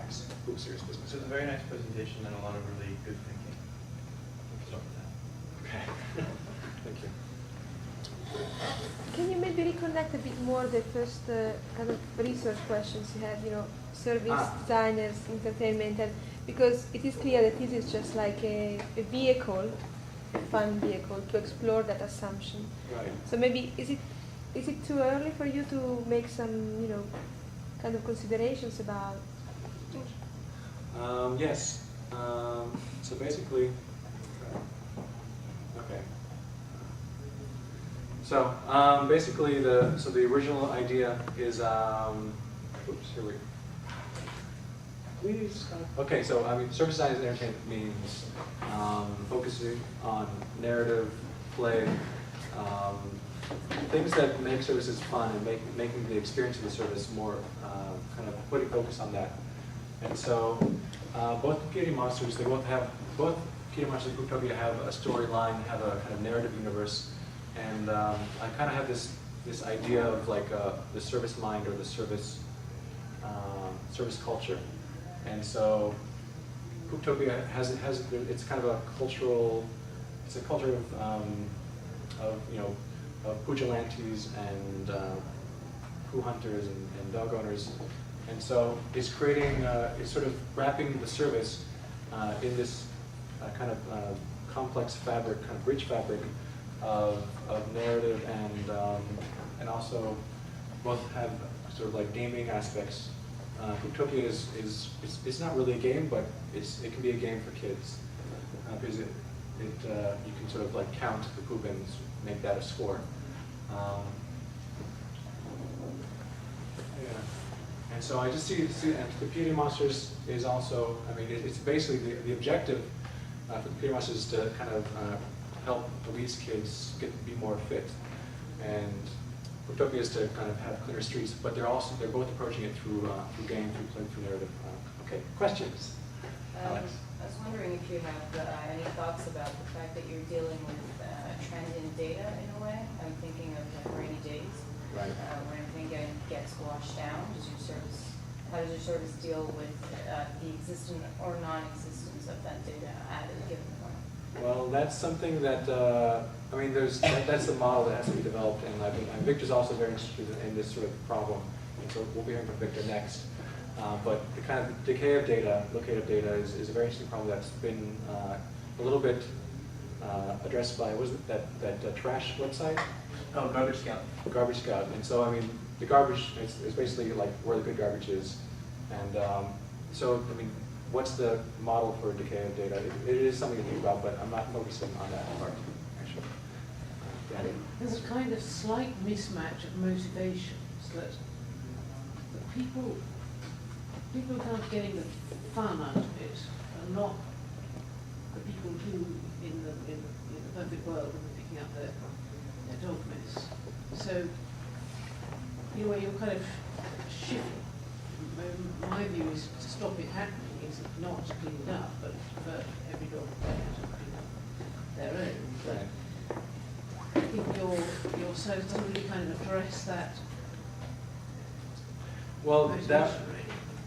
nice. Oops, serious business. So it's a very nice presentation and a lot of really good thinking. Start with that. Okay. Thank you. Can you maybe reconnect a bit more the first kind of research questions you had, service, designers, entertainment, and because it is clear that this is just like a vehicle, a fun vehicle to explore that assumption. Right. So maybe is it too early for you to make some, kind of considerations about? Yes. So basically, okay. So basically, the original idea is, oops, here we go. Please. Okay, so service design as entertainment means focusing on narrative, play, things that make services fun and making the experience of the service more kind of putting focus on that. And so both Computing Monsters, both Computing Monsters and Cooktopia have a storyline, have a kind of narrative universe, and I kind of have this idea of like the service mind or the service culture. And so Cooktopia it's kind of a culture of pugilantes and poo hunters and dog owners. And so it's creating, it's sort of wrapping the service in this kind of complex fabric, kind of rich fabric of narrative and also both have sort of like gaming aspects. Cooktopia it's not really a game, but it can be a game for kids because you can sort of like count the poo bins, make that a score. Yeah. And so I just see and Computing Monsters is also, it's basically the objective for Computing Monsters is to kind of help Louise kids be more fit. And Cooktopia is to kind of have cleaner streets, but they're both approaching it through game, through narrative. Okay, questions? Alex? I was wondering if you have any thoughts about the fact that you're dealing with transient data in a way. I'm thinking of like rainy days, Right. when everything gets washed down. How does your service deal with the existence or non-existence of that data at a given point? Well, that's something that that's the model that has to be developed, and Victor's also very interested in this sort of problem, and so we'll be hearing from Victor next. But the kind of decay of data, locative data, is a very interesting problem that's been a little bit addressed by that trash website? Oh, Garbage Scout. Garbage Scout, and so the garbage is basically like where the good garbage is, and so what's the model for decay of data? It is something to think about, but I'm not focusing on that part, actually. Danny? There's a kind of slight mismatch of motivations that the people are kind of getting the fun out of it, and not the people who, in the perfect world, would be picking up their dog mess. So, where you're kind of shifting. My view is to stop it happening is not to clean it up, but for every dog to clean up their own. But I think your service doesn't really kind of address that. Well,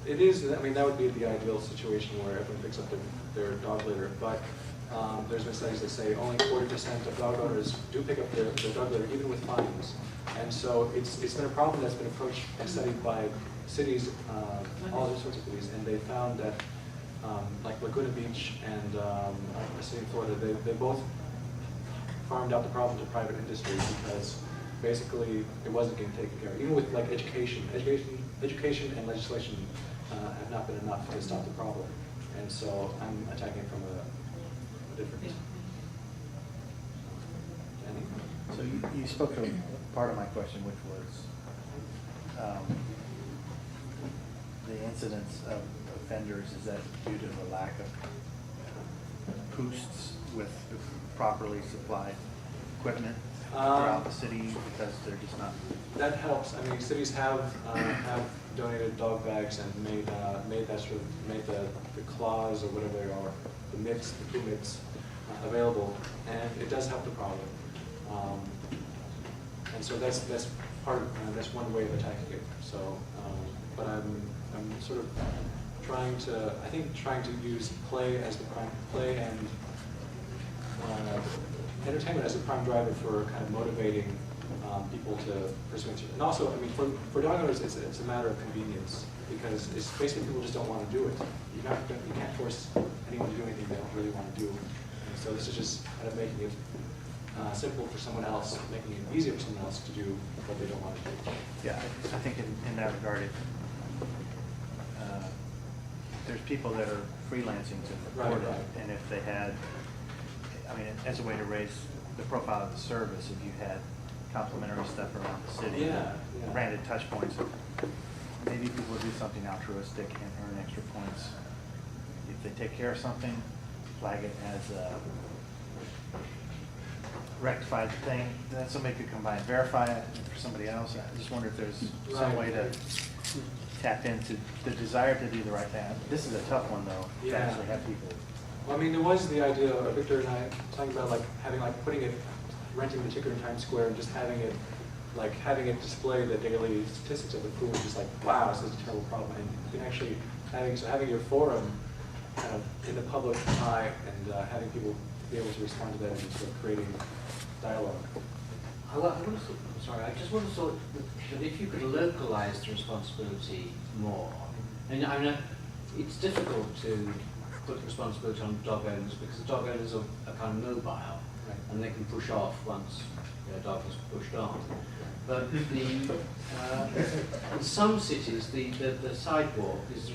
it is. That would be the ideal situation where everyone picks up their dog litter. But there's been studies that say only 40% of dog owners do pick up their dog litter, even with fines. And so it's been a problem that's been approached and studied by cities, all other sorts of cities, and they found that like Laguna Beach and a city in Florida, they both farmed out the problem to private industry because basically it wasn't getting taken care of. Even with like education and legislation have not been enough to stop the problem. And so I'm attacking from a different. Danny? So you spoke to part of my question, which was the incidence of offenders. Is that due to the lack of posts with properly supplied equipment throughout the city because they're just not? That helps. Cities have donated dog bags and made the claws or whatever they are, the mitts, the poo mitts, available, and it does help the problem. And so that's part of that's one way of attacking it. So, but I'm sort of trying to use play as the play and entertainment as a prime driver for kind of motivating people to pursue it. And also, I mean, for dog owners, it's a matter of convenience, because it's basically people just don't want to do it. You can't force anyone to do anything they don't really want to do. And so this is just kind of making it simple for someone else, making it easier for someone else to do what they don't want to do. Yeah, I think in that regard, there's people that are freelancing to report Right. it, and if they had, I mean, as a way to raise the profile of the service, if you had complimentary stuff around the city, Yeah. branded touch points, maybe people would do something altruistic and earn extra points. If they take care of something, flag it as a rectified thing, then somebody could come by and verify it for somebody else. I just wonder if there's some way to tap into the desire to do the right thing. This is a tough one, though, to Yeah. actually have people. Well, I mean, there was the idea, Victor and I talking about putting it, renting the ticker in Times Square and just having it display the daily statistics of the pool, just like, wow, this is a terrible problem. And you can actually having your forum kind of in the public eye and having people be able to respond to that and sort of creating dialogue. I would have thought, I'm sorry, I just would have thought that if you could localize the responsibility more, and I mean, it's difficult to put the responsibility on dog owners because the dog owners are kind of mobile, Right. and they can push off once their dog is pushed on. But in some cities, the sidewalk is the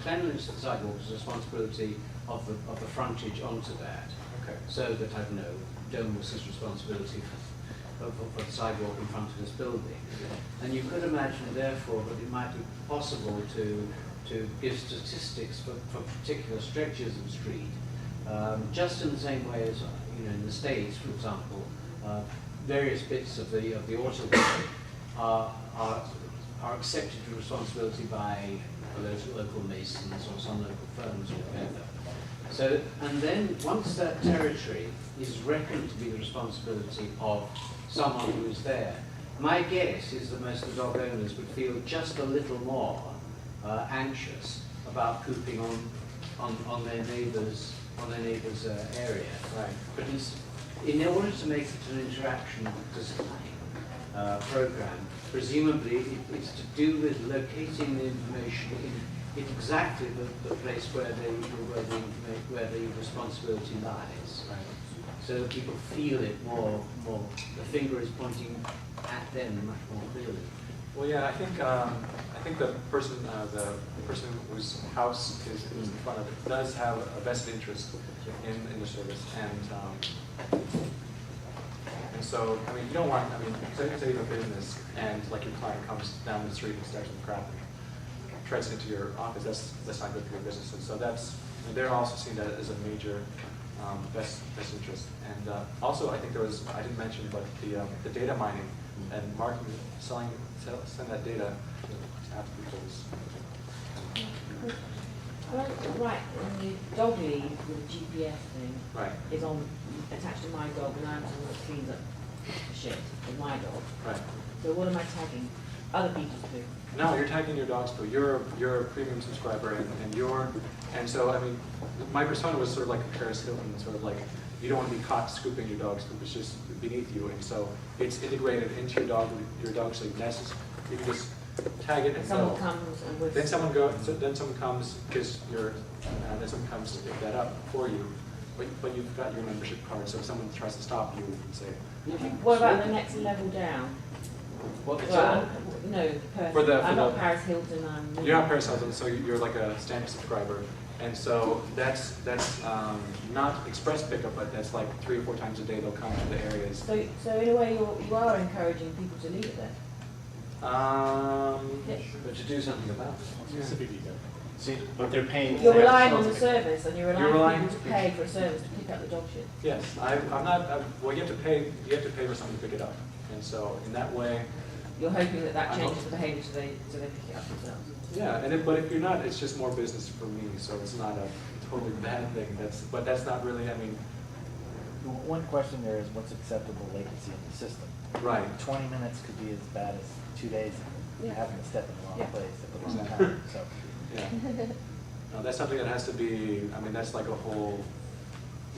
cleanliness of the sidewalk is the responsibility of the frontage onto that. Okay. So that, I don't know, Domus's responsibility for the sidewalk in front of this building. And you could imagine, therefore, that it might be possible to give statistics for particular stretches of street, just in the same way as, you know, in the States, for example, various bits of the autobahn are accepted to responsibility by those local masons or some local firms or whatever. So, and then once that territory is reckoned to be the responsibility of someone who is there, my guess is that most of the dog owners would feel just a little more anxious about pooping on their neighbour's area. Right. But in order to make it an interaction design program, presumably it's to do with locating the information in exactly the place where the responsibility lies. Right. So that people feel it more, the finger is pointing at them much more clearly. Well, yeah, I think the person whose house is in front of it does have a vested interest in the service, and so I mean, you don't want, I mean, say you have a business and like your client comes down the street and starts with crap and treads into your office. That's not good for your business, and so they're also seeing that as a major best interest. And also, I think I didn't mention, but the data mining and marketing, send that data to have people. Right, and the dog lead with the GPS thing Right. is attached to my dog, and I'm the one that cleans up the shit with my dog. Right. So what am I tagging? Other people's poo. No, you're tagging your dog's poo. You're a premium subscriber, and so I mean, my persona was sort of like a Paris Hilton, sort of like you don't want to be caught scooping your dog's poop. It's just beneath you, and so it's integrated into your dog's sleep nest. You can just tag it and Someone go. comes and whistles. Then someone comes because then someone comes to pick that up for you. But you've got your membership card, so if someone tries to stop you, you can say. What about the next level down? What Well, no, I'm not Paris Hilton. You're not Paris Hilton, so you're like a standard subscriber, and so that's not express pickup, but that's like 3 or 4 times a day they'll come to the areas. So in a way, you are encouraging people to leave it there. But to do something about it. See, but they're paying. You're relying on the service, and you're You're relying on relying- people to pay for a service to pick up the dog shit. Yes, I'm not. Well, you have to pay for someone to pick it up, and so in that way, You're hoping that I hope- changes the behaviour so they pick it up themselves. yeah. But if you're not, it's just more business for me. So it's not a totally bad thing. But that's not really. I mean, One question there is what's acceptable latency in the system? right. 20 minutes could be as bad as 2 days of Yeah. having to step in the wrong Yeah. place at the wrong Exactly. time. So Yeah. That's something that has to be, I mean, that's like a whole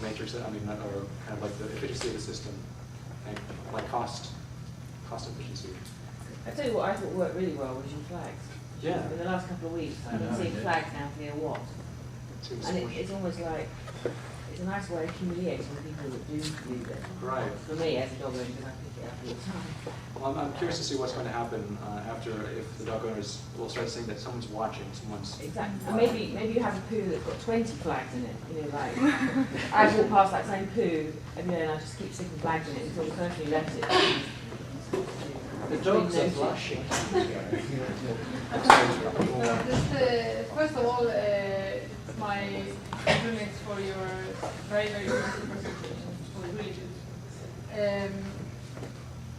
matrix, I mean, or kind of like the efficiency of the system, and like cost efficiency. I tell you what I thought worked really well was your flags. Yeah. In the last couple of weeks, I've been know, seeing yeah. flags now for near what? Seems And squishy. it's almost like, it's a nice way of humiliating the people that do use it. Right. For me, as a dog owner, because I pick it up all the time. Well, I'm curious to see what's going to happen after, if the dog owners will start saying that someone's watching, someone's. Exactly. And maybe you have a poo that's got 20 flags in it. You know, like I walk past that same poo every day and I just keep sticking flags in it until the person who left it. The dogs are Noted. blushing. Just, first of all, my compliments for your very, very good presentation. It was really good.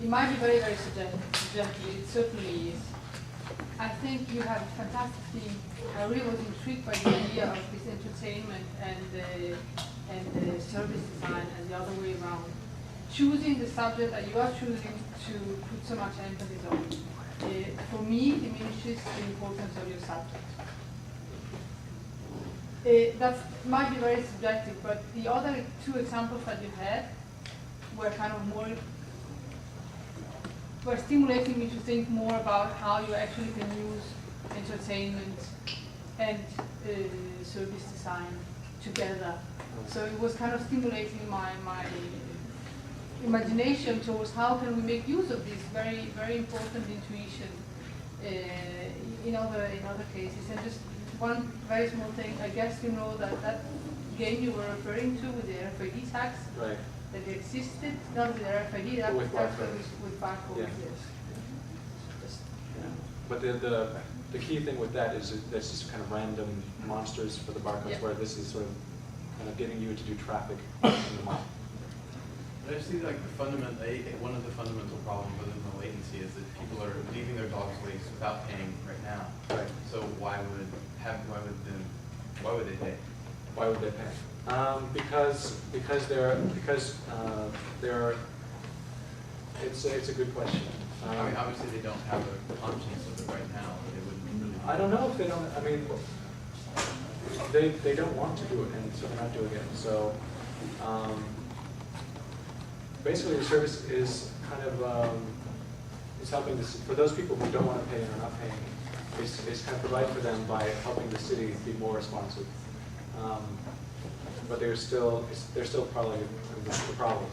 It might be very, very subjective. It certainly is. I think you have a fantastic team. I really was intrigued by the idea of this entertainment and the service design and the other way around. Choosing the subject that you are choosing to put so much emphasis on, for me, diminishes the importance of your subject. That might be very subjective, but the other two examples that you had were kind of more, were stimulating me to think more about how you actually can use entertainment and service design together. So it was kind of stimulating my imagination towards how can we make use of this very, very important intuition in other cases. And just one very small thing, I guess you know that game you were referring to with the RFID tags, Right. that existed, not with the RFID, that With tags, barcodes. but with barcodes, Yeah. yes. Yeah. But the key thing with that is that's just kind of random monsters for the barcodes, Yeah. where this is sort of kind of getting you to do traffic in the mall. But I see like one of the fundamental problems within the latency is that people are leaving their dogs waste without paying right now. Right. So why would they pay? Why would they pay? Because it's a good question. I mean, obviously they don't have a conscience of it right now. They wouldn't really. I don't know if they don't. I mean, they don't want to do it, and so they're not doing it. So basically, the service is kind of is helping this for those people who don't want to pay and are not paying. It's kind of provide for them by helping the city be more responsive. But they're still probably the problem,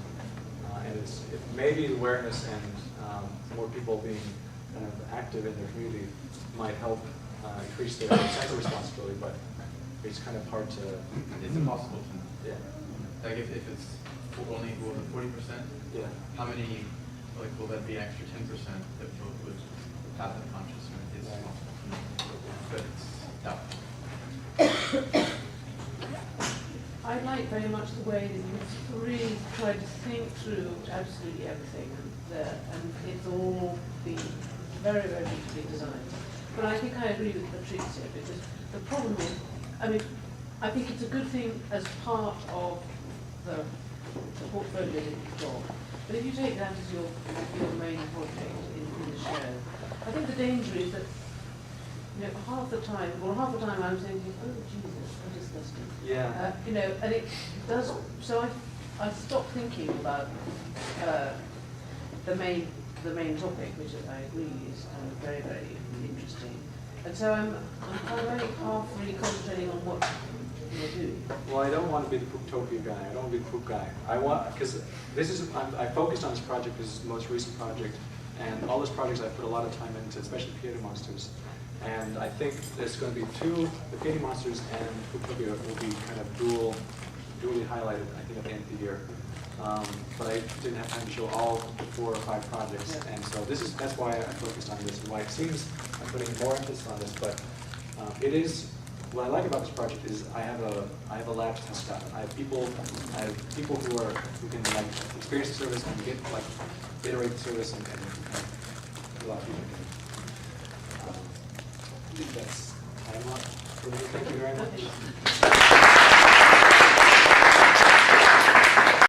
and it maybe awareness and more people being kind of active in their community might help increase their sense of responsibility. But it's kind of hard to. It's impossible to know. Yeah. Like if it's only 40%, Yeah. how many, like, will that be an extra 10% that would have that consciousness? It's Right. impossible to know. But it's tough. I like very much the way that you've really tried to think through absolutely everything and it's all been very, very beautifully designed. But I think I agree with Patricia because the problem is, I mean, I think it's a good thing as part of the portfolio that you've got. But if you take that as your main project in the show, I think the danger is that half the time I'm thinking, oh Jesus, how disgusting. Yeah. And it does. So I stopped thinking about the main topic, which I agree is very, very interesting. And so I'm already half really concentrating on what you're doing. Well, I don't want to be the Pooptopia guy. I don't want to be the poop guy. I want, because I focused on this project, this is the most recent project, and all those projects I put a lot of time into, especially Piety Monsters. And I think there's going to be the Piety Monsters and Pooptopia will be kind of dually highlighted, I think, at the end of the year. But I didn't have time to show all 4 or 5 projects, Yeah. and so that's why I focused on this, and why it seems I'm putting more emphasis on this. But it is. What I like about this project is I have a lab to test out. I have people who can like experience the service and get like iterate the service and a lot of people can. I think that's time up for me. Thank you very much.